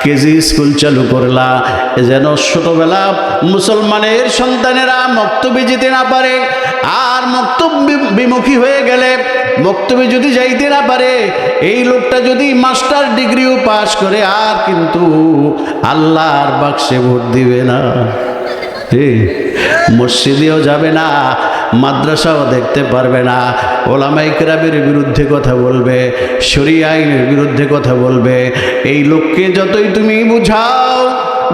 KG school চালু করলা, যেন ছোটবেলা মুসলমানের সন্তানেরা মক্তবে যেতে না পারে, আর মক্তব বিমুখী হয়ে গেলে মক্তবে যদি যাইতে না পারে, এই লোকটা যদি মাস্টার ডিগ্রিও পাশ করে আর কিন্তু আল্লাহর বাক্সে ভোট দিবে না, মসজিদেও যাবে না, মাদ্রাসাও দেখতে পারবে না, ওলামায়ে কেরামের বিরুদ্ধে কথা বলবে, শরিয়া আইনের বিরুদ্ধে কথা বলবে। এই লোককে যতই তুমি বুঝাও,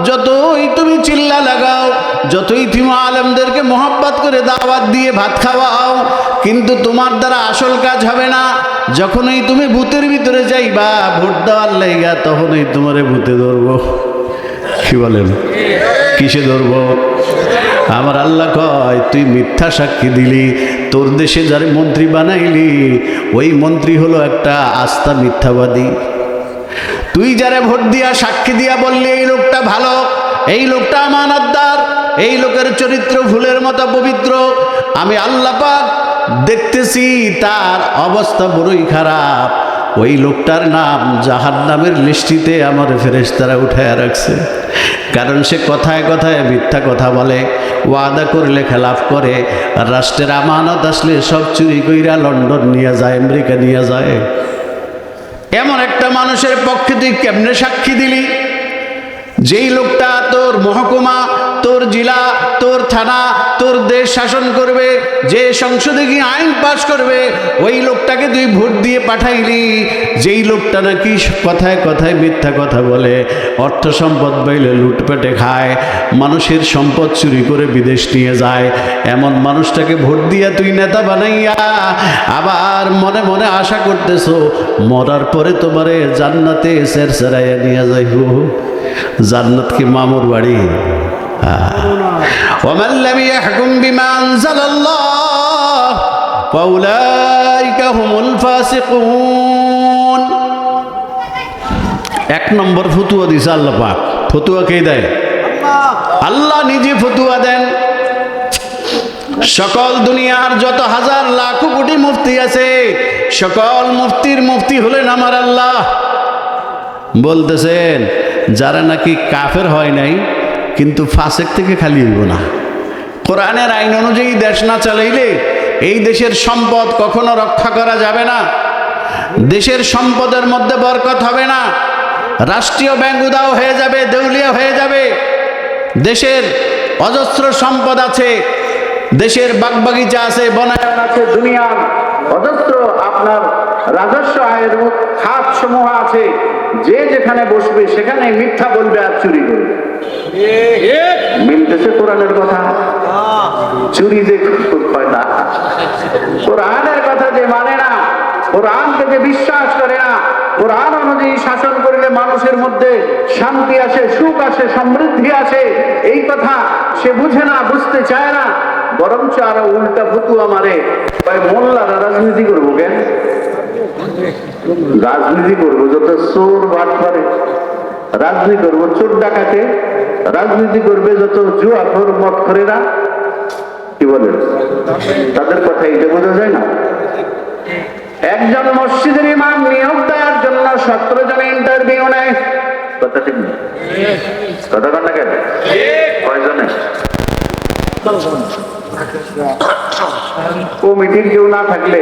যতই তুমি চিল্লা লাগাও, যতই তুমি আলেমদেরকে মোহাব্বত করে দাওয়াত দিয়ে ভাত খাওয়াও, কিন্তু তোমার দ্বারা আসল কাজ হবে না। যখনই তুমি ভূতের ভিতরে যাইবা ভোট দেওয়ার লাইগা, তখনই তোমারে ভূতে ধরবো। কি বলেন? কিসে ধরবো? আমার আল্লাহ কয়, তুই মিথ্যা সাক্ষী দিলি, তোর দেশে যারে মন্ত্রী বানাইলি ওই মন্ত্রী হলো একটা আস্থা মিথ্যাবাদী। তুই যারে ভোট দিয়া সাক্ষী দিয়া বললি এই লোকটা ভালো, এই লোকটা আমানতদার, এই লোকের চরিত্র ফুলের মতো পবিত্র, আমি আল্লাহ পাক দেখতেছি তার অবস্থা বড়ই খারাপ, ওই লোকটার নাম জাহান্নামের লিস্টিতে আমার ফেরেশতারা উঠায় রাখছে। কারণ সে কথায় কথায় মিথ্যা কথা বলে, ওয়াদা করলে খেলাফ করে, রাষ্ট্রের আমানত আসলে সব চুরি কইরা লন্ডন নিয়ে যায়, আমেরিকা নিয়ে যায়। এমন একটা মানুষের পক্ষে তুই কেমনে সাক্ষী দিলি? যেই লোকটা তোর মহকুমা, তোর জেলা, তোর থানা, তোর দেশ শাসন করবে, যে সংসদে গিয়ে আইন পাশ করবে, ওই লোকটাকে তুই ভোট দিয়ে পাঠাইলি। যেই লোকটা নাকি কথায় কথায় মিথ্যা কথা বলে, অর্থ সম্পদ পাইলে লুটপাটে খায়, মানুষের সম্পদ চুরি করে বিদেশ নিয়ে যায়, এমন মানুষটাকে ভোট দিয়া তুই নেতা বানাইয়া আবার মনে মনে আশা করতেছো মরার পরে তোমারে জান্নাতে সেরসেরাইয়া নিয়ে যাইব। জান্নাত কি মামুর বাড়ি? ওয়ামান লাম ইয়াহকুম বিমা আনজালাল্লাহ ফাউলাইকা হুমুল ফাসিকুন। এক নম্বর ফতুয়া দিছে আল্লাহ পাক। ফতুয়া কে দেয়? আল্লাহ নিজে ফতুয়া দেন। সকল দুনিয়ার যত হাজার লাখ কোটি মুফতি আছে, সকল মুফতির মুফতি হলেন আমার আল্লাহ। বলতেছেন যারা নাকি কাফের হয় নাই কিন্তু ফাসেক থেকে খালি হইব না, কোরআনের আইন অনুযায়ী দেশ না চালাইলে এই দেশের সম্পদ কখনো রক্ষা করা যাবে না, দেশের সম্পদের মধ্যে বরকত হবে না, রাষ্ট্রীয় ব্যাংক উধাও হয়ে যাবে, দেউলিয়া হয়ে যাবে। দেশের অজস্র সম্পদ আছে, দেশের বাগবাগিচা আছে, বনায়ন আছে, দুনিয়ার অজস্র আপনার রাজস্ব আয়ের খাত সমূহ আছে, যে যেখানে বসবে সেখানে মিথ্যা বলবে আর চুরি করবে। মিলতেছে কোরআনের কথা? চুরি যে হয় না, কোরআনের কথা যে মানে না, কোরআনকে যে বিশ্বাস করে না, কোরআন অনুযায়ী শাসন করলে মানুষের মধ্যে শান্তি আসে, সুখ আসে, সমৃদ্ধি আসে, এই কথা সে বুঝে না, বুঝতে চায় না, বরঞ্চ আরো উল্টা ফতুয়া মারে। মোল্লারা রাজনীতি করবো কেন? রাজনীতি করবো যত চোর বাট করে, রাজনীতি করবো চোর ডাকাতে, রাজনীতি করবে যত জুয়াখোর মদ করে না, কি বলেন? তাদের কথা এটা বোঝা যায় না? একজন মসজিদের ইমাম নিয়োগ দেওয়ার জন্য 17 জনে ইন্টারভিউ নেয়, কথা ঠিক নেই? কথা কন না কেন? কয়জনে? কমিটির কেউ না থাকলে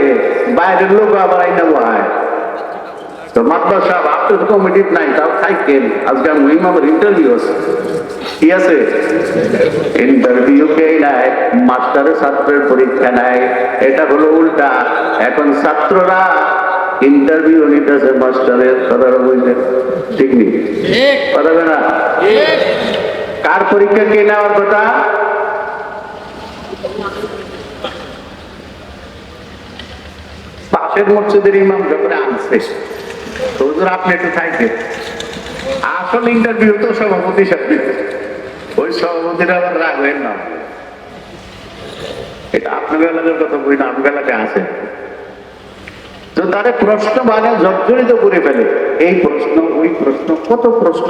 বাইরের লোক আবার আইনা বহায়। তো মাতবার সাহেব আপনি তো কমিটির নাই, তাও থাকেন, আজকে ইমামের ইন্টারভিউ আছে, কি আছে? ইন্টারভিউ কে নেয়? মাস্টারের ছাত্রের পরীক্ষা নেয়। এটা হলো উল্টা। এখন ছাত্ররা ইন্টারভিউ নিতেছে মাস্টারের, কথাটা বুঝলেন? ঠিক নেই? কথা না? কার পরীক্ষা কে নেওয়ার কথা? পাশের মসজিদের ইমাম যখন আনছে, তো আপনি একটু থাকেন, আসল ইন্টারভিউ তো সভাপতির সাথে, ওই সভাপতির আবার রাগ হয় না। এটা আপনার এলাকার কথা বই না, আপনার এলাকায় আছে। তো তারে প্রশ্ন মানে জর্জরিত করে ফেলে, এই প্রশ্ন ওই প্রশ্ন, কত প্রশ্ন।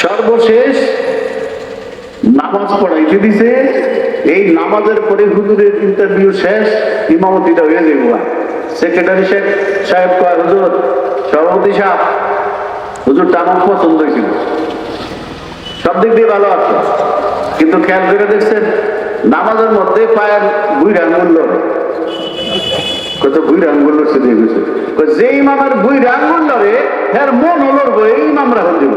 সর্বশেষ নামাজ পড়াইতে দিছে, এই নামাজের পরে হুজুরের ইন্টারভিউ শেষ, ইমামতিটা হয়ে যাবে। সেক্রেটারি সাহেব কয়, হুজুর, সভাপতি সাহেব, হুজুরটা আমার পছন্দ হয়েছিল, সব দিক দিয়ে ভালো আছে, কিন্তু খেয়াল করে দেখছেন নামাজের মধ্যে পায়ের বুড়ি আঙ্গুল লড়ে, কত বুড়ি আঙ্গুল লড়ছে দিয়ে গেছে, যে ইমামের বুড়ি আঙ্গুল লড়ে এর মন লড়বো এই ইমামরা হল দিব।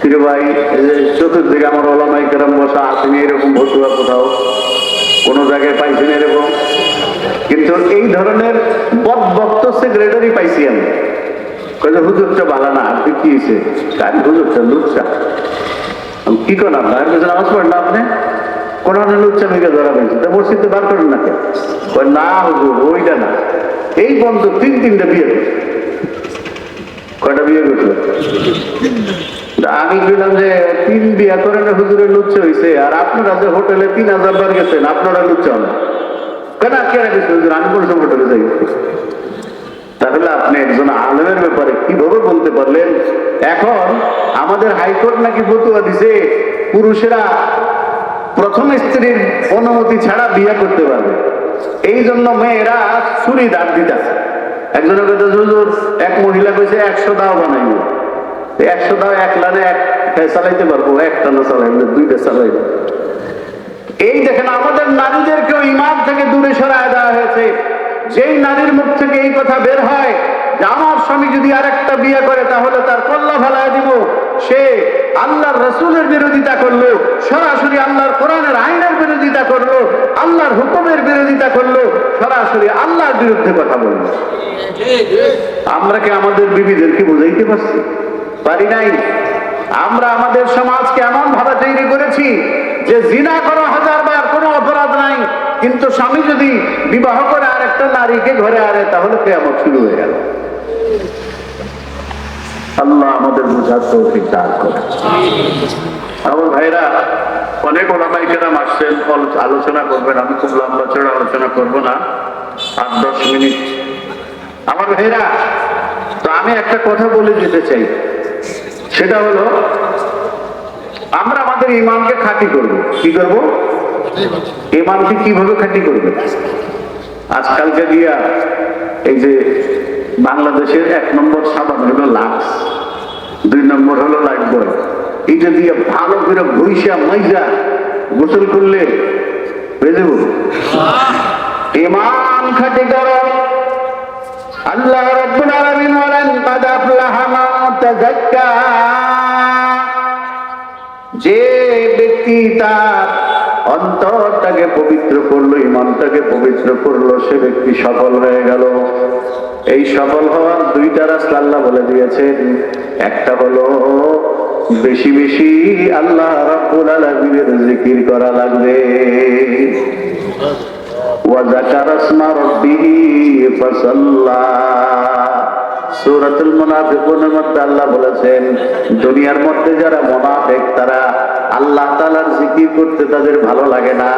ফিরে ভাই চতুর্দিকে আমার ওলামাই কেরাম বসা আসেনি এরকম ভতুয়া কোথাও কোনো জায়গায় পাইছি না এরকম, কিন্তু এই ধরনের বক্ত সেক্রেটারি পাইছি আমি। হুজুরটা ভালো না, আপনি কি হয়েছে? হুজুরটা লুচ্চা। কি করেন আপনার নামাজ পড়েন না আপনি? কোন লুচ্চা মেয়েকে ধরা পেয়েছে, তা মসজিদে বার করেন না কেন? না হুজুর ওইটা না, এই বন্ধু তিনটা বিয়ে করছে। কয়টা বিয়ে করছিল? আমি বললাম যে 3 বিয়া করেন হুজুরের লুচ্চা হয়েছে, আর আপনারা যে হোটেলে 3000 বার গেছেন আপনারা লুচ্চা হন কেন? কেনা গেছে হুজুর, আমি কোন সময় হোটেলে যাই? তাহলে আপনি একজন আলেমের ব্যাপারে কিভাবে বলতে পারলেন? এখন আমাদের হাইকোর্ট নাকি ফতোয়া দিছে পুরুষেরা প্রথম স্ত্রীর অনুমতি ছাড়া বিয়ে করতে পারবে, এই জন্য মেয়েরা ছুরি দাঁত দিতেছে। একজনের কথা হুজুর এক মহিলা কইছে 100 দাও বানাইব, 100 দাও এক লানে এক চালাইতে পারবো, একটা না চালাইলে 2টা চালাইবো। এই দেখেন আমাদের নারীদেরকেও ইমাম থেকে দূরে সরায় দেওয়া হয়েছে। যেই নারীর মুখ থেকে এই কথা বের হয় যে আমার স্বামী যদি আরেকটা বিয়ে করে তাহলে তার কল্লা ফেলায় দিব, সে আল্লাহর রসুলের বিরোধিতা করলো, সরাসরি আল্লাহর কোরআনের আইনের বিরোধিতা করলো, আল্লাহর হুকুমের বিরোধিতা করলো, সরাসরি আল্লাহর বিরুদ্ধে কথা বললো। আমরা কি আমাদের বিবিদেরকে বুঝাইতে পারছি? পারি নাই। আমরা আমাদের সমাজকে এমন ভাবে তৈরি করেছি যে জিনা করো 1000 বার কোনো অপরাধ নাই, কিন্তু স্বামী যদি বিবাহ করে আরেকটা নারীকে ঘরে আনে তাহলে কিয়ামত শুরু হয়ে গেল। আল্লাহ আমাদের বুঝার তৌফিক দান করে। আমার ভাইরা, অনেক ওলামায়ে কেরাম আসছেন, আলোচনা করবেন, আমি খুব লম্বা চড়া আলোচনা করব না, 8-10 মিনিট। আমার ভাইরা, তো আমি একটা কথা বলে যেতে চাই, সেটা হলো আমরা আমাদের ইমানকে খাঁটি করব। কি করব? ইমানকে কিভাবে খাঁটি করবে? আজকালকে দিয়া এই যে বাংলাদেশের 1 নম্বর সাবান হলো লাক্স, 2 নম্বর হলো লাইফবয়, এইটা দিয়ে ভালো করে ঘুইসা মাইজা গোসল করলে হয়ে যাব। ইমান খাঁটি করো। আল্লাহ রাব্বুল আলামিন বলেন কাদ আফলাহা মান তাযাক্কা, যে ব্যক্তি তার অন্তরটাকে পবিত্র করলো, ইমানটাকে পবিত্র করলো, সে ব্যক্তি সফল হয়ে গেল। এই সফল হওয়ার 2টা রাস্তা আল্লাহ বলে দিয়েছেন। একটা হলো বেশি বেশি আল্লাহ রাব্বুল আলামিনের জিকির করা লাগবে। ওয়া যাকারা ইসমা রাব্বিহি ফাসাল্লা। সূরাতুল মুনাফিকুনের মধ্যে আল্লাহ বলেছেন দুনিয়ার মধ্যে যারা মুনাফিক তারা আল্লাহ তাআলার জিকির করতে তাদের ভালো লাগে না,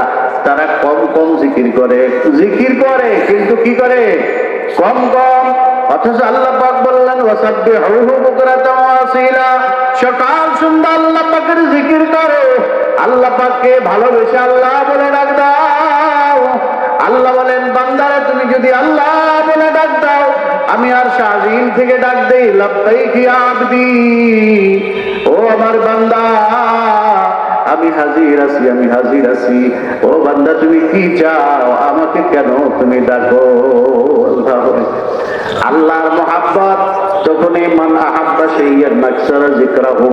তারা কম কম জিকির করে কিন্তু কি করে? কম কম। অথচ আল্লাহ পাক বললেন ওয়াসাব্বিহুহু বুকরাতাও ওয়া আসীলা, সকাল সন্ধ্যা আল্লাহ পাকের জিকির করো, আল্লাহ পাককে ভালোবেসে আল্লাহ বলে ডাক দাও। আল্লাহ বলেন বান্দারা তুমি যদি আল্লাহ বলে ডাক দাও, আমি আর শাহজিন থেকে ডাক দেই লাব্বাইক ইয়া আবদি, ও আমার বান্দা আমি হাজির আছি, আমি হাজির আছি। ও বান্দা তুমি কি চাও, আমাকে কেন তুমি ডাকো? আল্লাহর মহাব্বত তখনই মান আহাব্বা শাইয়ান মাকসারা যিকরাহু,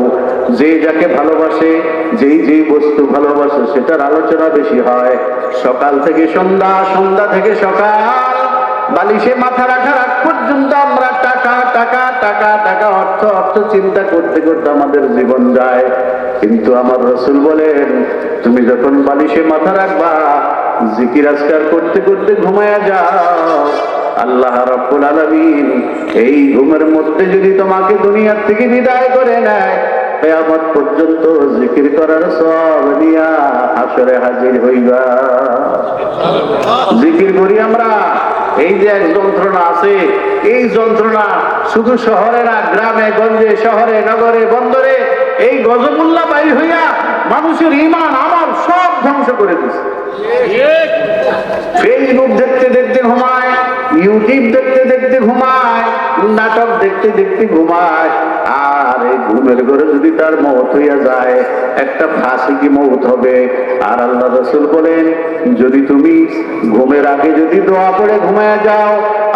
যে যাকে ভালোবাসে, যেই বস্তু ভালোবাসে সেটার আলোচনা বেশি হয়। সকাল থেকে সন্ধ্যা, সন্ধ্যা থেকে সকাল, বালিশে মাথা রাখার আগ পর্যন্ত আমরা টাকা টাকা টাকা টাকা অর্থ অর্থ চিন্তা করতে করতে আমাদের জীবন যায়। কিন্তু আমার রাসূল বলেন তুমি যখন বালিশে মাথা রাখবা, জিকির আজকার করতে করতে ঘুমায়া যাও, আল্লাহ রাব্বুল আলামিন এই ঘুমের মধ্যে যদি তোমাকে দুনিয়ার থেকে বিদায় করে নেয়, কিয়ামত পর্যন্ত জিকির করার সওয়াব নিয়া হাসরে হাজির হইবা। জিকির করি আমরা। এই যে এক যন্ত্রণা আছে, এই যন্ত্রণা শুধু শহরে না, গ্রামে গঞ্জে, শহরে নগরে বন্দরে এই গজবুল্লাহ বাইর হইয়া মানুষের ঈমান আমল সব ধ্বংস করে দিচ্ছে। ফেসবুক দেখতে দেখতে ঘুমায়, ইউটিউব দেখতে দেখতে ঘুমায়, নাটক দেখতে দেখতে ঘুমায়। আর এই ঘুমের ঘরে যদি তার মওত হইয়া যায়, একটা ফাঁসি কি মওত হবে। আর আল্লাহ রাসূল বলেন, যদি তুমি ঘুমের আগে যদি দোয়া পড়ে ঘুমায়া যাও,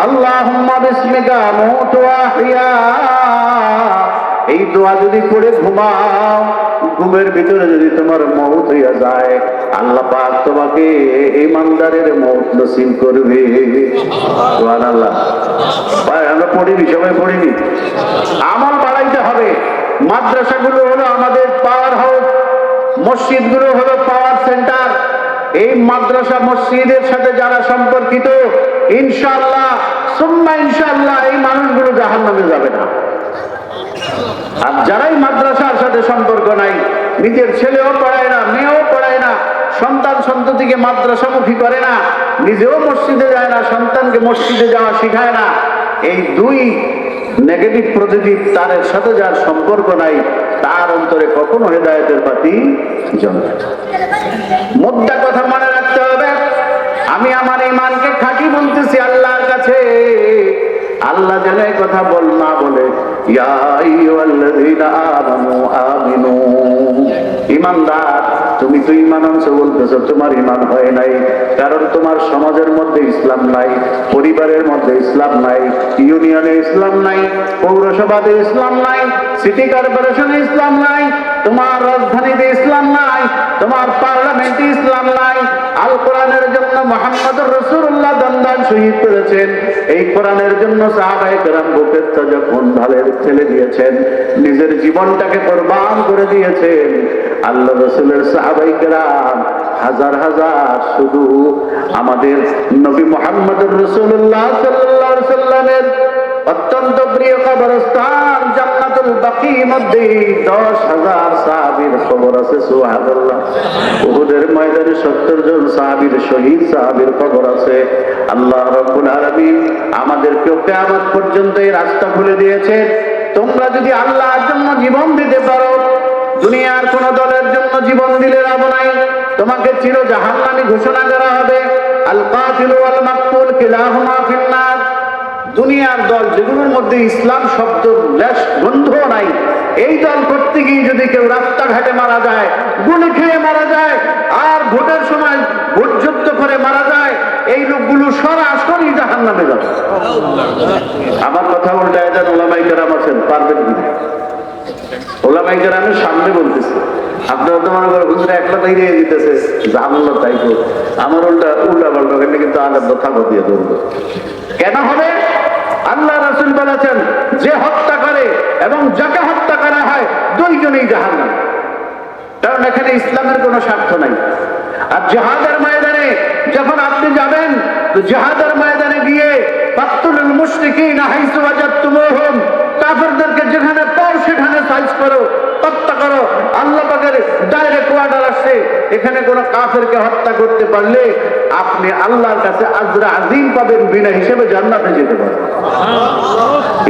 আল্লাহুম্মা বিসমিকা আমুতু ওয়া আহইয়া, এই দোয়া যদি পড়ে ঘুমাও, ঘুমের ভিতরে যদি তোমার মওত হইয়া যায়, আল্লাহ পাক তোমাকে ইমানদারের মওত নসিব করবে। সুবহানাল্লাহ। ভাই আমরা পড়িনি, সবাই পড়িনি। আমল বাড়াইতে হবে। মাদ্রাসাগুলো হলো আমাদের পাওয়ার হাউস, মসজিদগুলো হলো পাওয়ার সেন্টার। এই মাদ্রাসা মসজিদের সাথে যারা সম্পর্কিত, ইনশাআল্লাহ সুম্মা ইনশাআল্লাহ এই মানুষগুলো জাহান্নামে যাবে না। আর যারাই মাদ্রাসার সাথে সম্পর্ক নাই, নিজের ছেলেও পড়ায় না, মেয়েও পড়ায় না, সন্তান সন্ততিকে মাদ্রাসামুখী করে না, নিজেও মসজিদে যায় না, সন্তানকে মসজিদে যাওয়া শিখায় না, এই দুই নেগেটিভ পজিটিভ তারের সাথে যার সম্পর্ক নাই, তার অন্তরে কখনো হেদায়েতের বাতি জ্বলবে না। মুদ্রা কথা মনে রাখতে হবে। আমি আমার ঈমানকে খাঁটি বলতেছি আল্লাহর কাছে। আল্লাহ যেন এই কথা না বলে, ইয়া আইয়ুহাল্লাযীনা আমানু আমিনু, ঈমানদার তুমি তো ঈমান আনছো বলতেছো, তোমার ঈমান হয় নাই। কারণ তোমার সমাজের মধ্যে ইসলাম নাই, পরিবারের মধ্যে ইসলাম নাই, ইউনিয়নে ইসলাম নাই, পৌরসভাতে ইসলাম নাই, সিটি কর্পোরেশনে ইসলাম নাই, তোমার রাজধানীতে ইসলাম নাই, তোমার পার্লামেন্টে ইসলাম নাই। আল কোরআনের জন্য মুহাম্মদুর রাসূলুল্লাহ দন্দান শহীদ করেছেন। এই কোরআনের জন্য সাহাবায়ে কেরাম বুকের তাজা খুন ঢালে ফেলে দিয়েছেন, নিজের জীবনটাকে কুরবান করে দিয়েছেন। আল্লাহ রাসূলের সাহাবায়ে কেরাম হাজার হাজার শুধু আমাদের নবী মুহাম্মদুর রাসূলুল্লাহ সাল্লাল্লাহু আলাইহি সাল্লামের অত্যন্ত প্রিয় কবরস্থান জান্নাতুল বাকির মধ্যে 10,000 সাহাবীর কবর আছে। সুবহানাল্লাহ। উহুদের ময়দানে 70 জন সাহাবীর শহীদ সাহাবীর কবর আছে। আল্লাহ রাব্বুল আলামিন আমাদেরকে কিয়ামত পর্যন্ত এই রাস্তা খুলে দিয়েছে। তোমরা যদি আল্লাহর জন্য জীবন দিতে পারো, দুনিয়ার কোন দলের জন্য জীবন দিলে লাভ নাই, তোমাকে চির জাহান্নামী ঘোষণা করা হবে। আল কাতিল ওয়াল মাকতুল কিলাহুমা ফিন্নার। দুনিয়ার দল যেগুলোর মধ্যে ইসলাম শব্দ লেশ গন্ধ নাই, এই দল করতে গিয়ে যদি কেউ রাস্তাঘাটে মারা যায়, গুলি খেয়ে মারা যায়, আর ভোটের সময় ভোট যুদ্ধ করে মারা যায়, এই লোকগুলো সরাসরি জাহান্নামে যাবে। আমার কথা উল্টায় দেন ওলামায়ে কেরাম আছেন, পারবেন কিনা? ওলামায়ে কেরামের সামনে বলতেছে, আপনারা তো মনে করেন হুজুর একলা বাইরে দিতেছে, জানলো তাই তো। আমার উল্টা পাল্টা কিন্তু আলাদা কথা দিয়ে ধরবো। কেন হবে? আল্লাহ রাসূল বলেছেন, যে হত্যা করে এবং যাকে হত্যা করা হয় দুইজনেই জাহান্নামে। কারণ এখানে ইসলামের কোনো স্বার্থ নাই। আর জিহাদের ময়দানে যখন আপনি যাবেন, তো জিহাদের ময়দানে গিয়ে ফাকতুলুল মুশরিকিনা হাইসু ওয়াজাদতুমুহুম, কাফেরদেরকে যেখানে পাও সেখানে সাইজ করো, হত্যা করো। আল্লাহ পাকের ডাইরেক্ট অর্ডার আসছে, এখানে কোনো কাফেরকে হত্যা করতে পারলে আপনি আল্লাহর কাছে আজরা আযীম পাবেন, বিনা হিসেবে জান্নাতে যেতে পারবেন।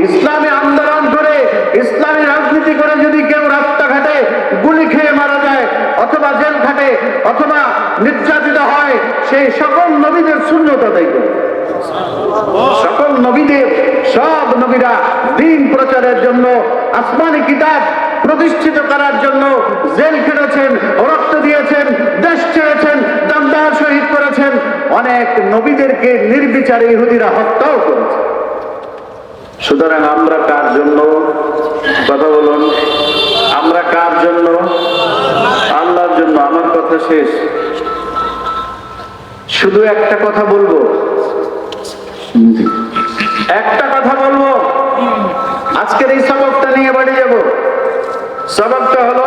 ইসলামী আন্দোলন করে, ইসলামী রাজনীতি করে যদি কেউ রাস্তাঘাটে গুলি খেয়ে মারা যায়, অথবা জেল খাটে, অথবা নির্যাতিত হয়, সেই সকল নবীদের সুন্নত আদায় করে। সকল নবীদের, সব নবীরা দ্বীন প্রচারের জন্য, আসমানি কিতাব প্রতিষ্ঠিত করার জন্য জেল খেটেছেন, রক্ত দিয়েছেন, দেশ ছেড়েছেন, দামদার শহীদ করেছেন। অনেক নবীদেরকে নির্বিচারে ইহুদিরা হত্যাও করেছে। সুতরাং আমরা কার জন্য? কথা বলুন, আমরা কার জন্য? আল্লাহর জন্য। আমার কথা শেষ। শুধু একটা কথা বলবো, একটা কথা বলবো, আজকের এই সবকটা নিয়ে বাড়ি যাব। সবকটা হলো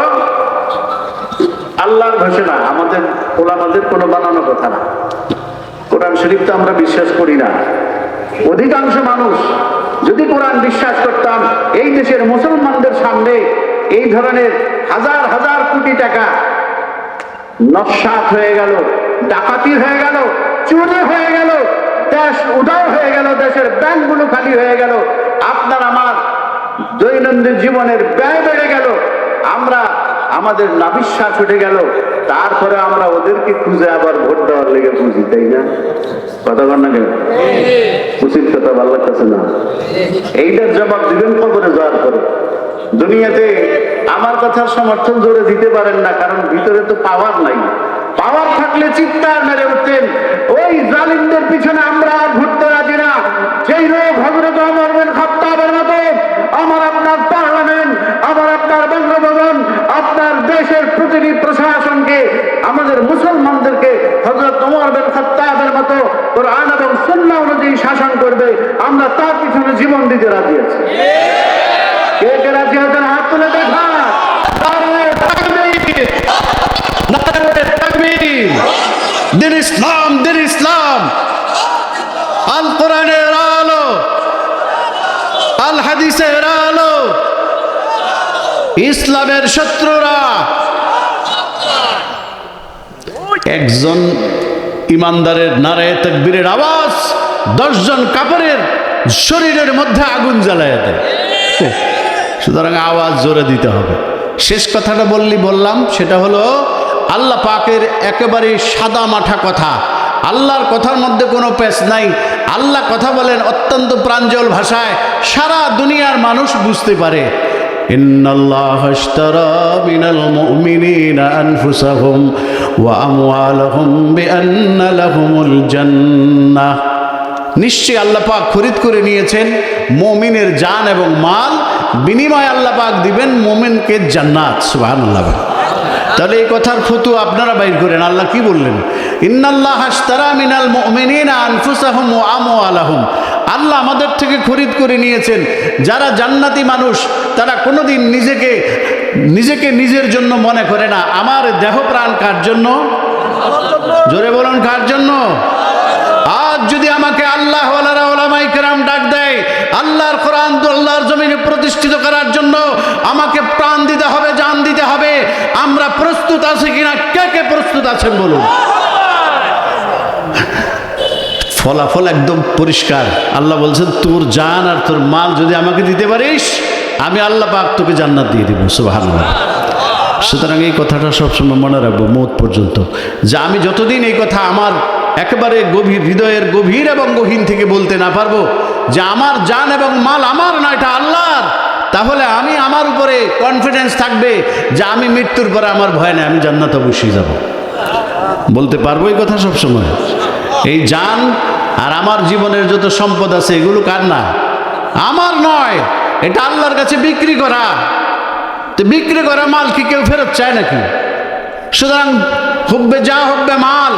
আল্লাহর ঘোষণা, আমাদের ওলামাদের কোনো বানানো কথা না। কোরআন শরীফ তো আমরা বিশ্বাস করি না। অধিকাংশ মানুষ যদি কোরআন বিশ্বাস করতাম, এই দেশের মুসলমানদের সামনে এই ধরনের হাজার হাজার কোটি টাকা নস্যাৎ হয়ে গেল, ডাকাতি হয়ে গেল, চুরি হয়ে গেল, দেশ উধাও হয়ে গেল, দেশের ব্যাংকগুলো খালি হয়ে গেল, আপনার আমার দৈনন্দিন জীবনের ব্যয় বেড়ে গেল, আমরা আমাদের নাবিশ্বাস উঠে গেল, তারপরে আমরা ওদেরকে খুঁজে আবার ভোট দেওয়ার লেগে বুঝি, তাই না? কথা বল না কেন? উচিত কথা ভালো লাগতেছে না। এইটার জবাব দিবেন কবরে যাওয়ার পরে। দুনিয়াতে আমার কথার সমর্থন জোরে দিতে পারেন না, কারণ ভিতরে তো পাওয়ার নাই। পাওয়ার থাকলে চিৎকার মেরে উঠতেন, ওই জালিমদের পিছনে আমরা আর ঘুরতে রাজি না। সেই লোক হযরত ওমর বিন খাত্তাবের মতো আমার আপনার পার্লামেন্ট, আমার আপনার বঙ্গভবন, আপনার দেশের প্রতিটি প্রশাসনকে, আমাদের মুসলমানদেরকে হযরত ওমর বিন খাত্তাবের মতো কোরআন এবং সুন্নাহ অনুযায়ী শাসন করবে, আমরা তার পিছনে জীবন দিতে রাজি আছি। কে কে রাজি আছেন? হাত তুলে দেখা। দিন ইসলাম, দিন ইসলাম, আল কোরআনের আলো, আল হাদিসের আলো, ইসলামের শত্রুরা। একজন ইমানদারের নারায়ে তাকবীরের আওয়াজ 10 জন কাফেরের শরীরের মধ্যে আগুন জ্বালায় দেয়। সুতরাং আওয়াজ জোরে দিতে হবে। শেষ কথাটা বললাম, সেটা হলো আল্লাহ পাকের একেবারে সাদা মাঠা কথা। আল্লাহর কথার মধ্যে কোনো পেশ নাই। আল্লাহ কথা বলেন অত্যন্ত প্রাঞ্জল ভাষায়, সারা দুনিয়ার মানুষ বুঝতে পারে। ইন্নাল্লাহা আশতারা মিনাল মুমিনিনা আনফুসাহুম ওয়া আমওয়ালাহুম বিআন্না লাহুমুল জান্নাহ। নিশ্চয়ই আল্লাহ পাক খরিদ করে নিয়েছেন মুমিনের জান এবং মাল, বিনিময়ে আল্লাহ পাক দিবেন মুমিনকে জান্নাত। সুবহানাল্লাহ। তাহলে এই কথার ফতোয়া আপনারা বাইর করেন। আল্লাহ কি বললেন? ইন্নাল্লাহা আশতারা মিনাল মুমিনিনা আনফুসাহুম ওয়া আমওয়ালাহুম। আল্লাহ আমাদের থেকে খরিদ করে নিয়েছেন। যারা জান্নাতি মানুষ তারা কোনোদিন নিজেকে নিজের জন্য মনে করে না। আমার দেহ প্রাণ কার জন্য? জোরে বলুন, কার জন্য? আজ যদি আমাকে আল্লাহ ওয়ালারা উলামায়ে কেরাম ডাক দেয় আল্লাহর কোরআন আল্লাহর জমিনে প্রতিষ্ঠিত করার জন্য, আমাকে প্রাণ দিতে হবে, জান দিতে হবে। আমরা প্রস্তুত আছি কিনা? কে কে প্রস্তুত আছেন বলুন? ফলাফল একদম পরিষ্কার। আল্লাহ বলছেন, তোর জান আর তোর মাল যদি আমাকে দিতে পারিস, আমি আল্লাহ পাক তোকে জান্নাত দিয়ে দিব। সুবহানাল্লাহ। সুতরাং এই কথাটা সবসময় মনে রাখবো মওত পর্যন্ত, যে আমি যতদিন এই কথা আমার একেবারে গভীর হৃদয়ের গভীর এবং গহীন থেকে বলতে না পারবো যে আমার জান এবং মাল আমার না, এটা আল্লাহর, তাহলে আমি আমার উপরে কনফিডেন্স থাকবে যে আমি মৃত্যুর পরে আমার ভয় নেই, আমি জান্নাতে অবশ্যই যাব। বলতে পারবো এই কথা সবসময়। এই জান আর আমার জীবনের যত সম্পদ আছে এগুলো কার না? আমার নয়, এটা আল্লাহর কাছে বিক্রি করা। তো বিক্রি করা মাল কি কেউ ফেরত চায় নাকি? সুতরাং হুব্বে যা হুব্বে মাল,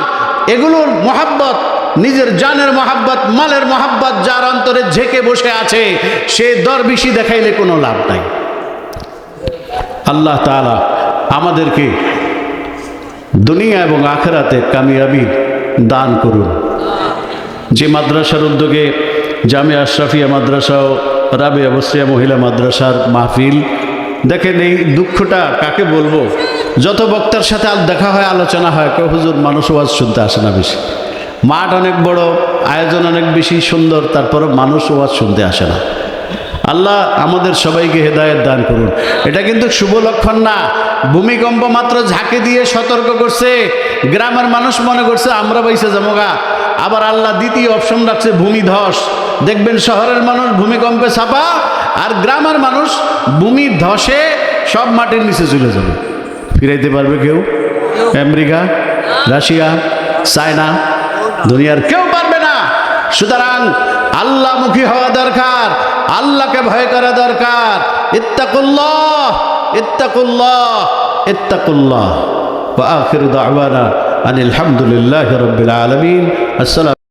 এগুলোর মহাব্বত, নিজের জানের মহাব্বত, মালের মহাব্বত যার অন্তরে ঝেঁকে বসে আছে, সে দরবেশি দেখাইলে কোনো লাভ নাই। আল্লাহ তাআলা আমাদেরকে দুনিয়া এবং আখিরাতে কামিয়াবি দান করুন। যে মাদ্রাসার উদ্যোগে জামিয়া আশরাফিয়া মাদ্রাসা ও রাবিয়া বসরিয়া মহিলা মাদ্রাসার মাহফিল, দেখেন এই দুঃখটা কাকে বলবো, যত বক্তার সাথে দেখা হয়, আলোচনা হয়, কেউ হুজুর মানুষ ওয়াজ শুনতে আসে না বেশি। মাঠ অনেক বড়, আয়োজন অনেক বেশি সুন্দর, তারপরে মানুষ ওয়াজ শুনতে আসে না। আল্লাহ আমাদের সবাইকে হেদায়েত দান করুন। এটা কিন্তু শুভ লক্ষণ না। ভূমিকম্প মাত্র ঝাঁকে দিয়ে সতর্ক করছে, গ্রামের মানুষ মনে করছে আমরা বাইসে যাবোগা। আবার আল্লাহ দ্বিতীয় অপশন রাখছে ভূমিধস। দেখবেন শহরের মানুষ ভূমিকম্পে ছাপা, আর গ্রামের মানুষ ভূমি ধসে সব মাটির নিচে চলে যাবে। ফিরাইতে পারবে কেউ? আমেরিকা, রাশিয়া, চায়না, দুনিয়ার কেউ পারবে না। সুতরাং আল্লাহমুখী হওয়া দরকার, আল্লাহকে ভয় করা দরকার। ইত্তাকুল্লাহ, ইত্তাকুল্লাহ, ইত্তাকুল্লাহ। ওয়া আখিরু দাওয়ানা আনিল হামদুলিল্লাহি রাব্বিল আলামিন। আসসালামু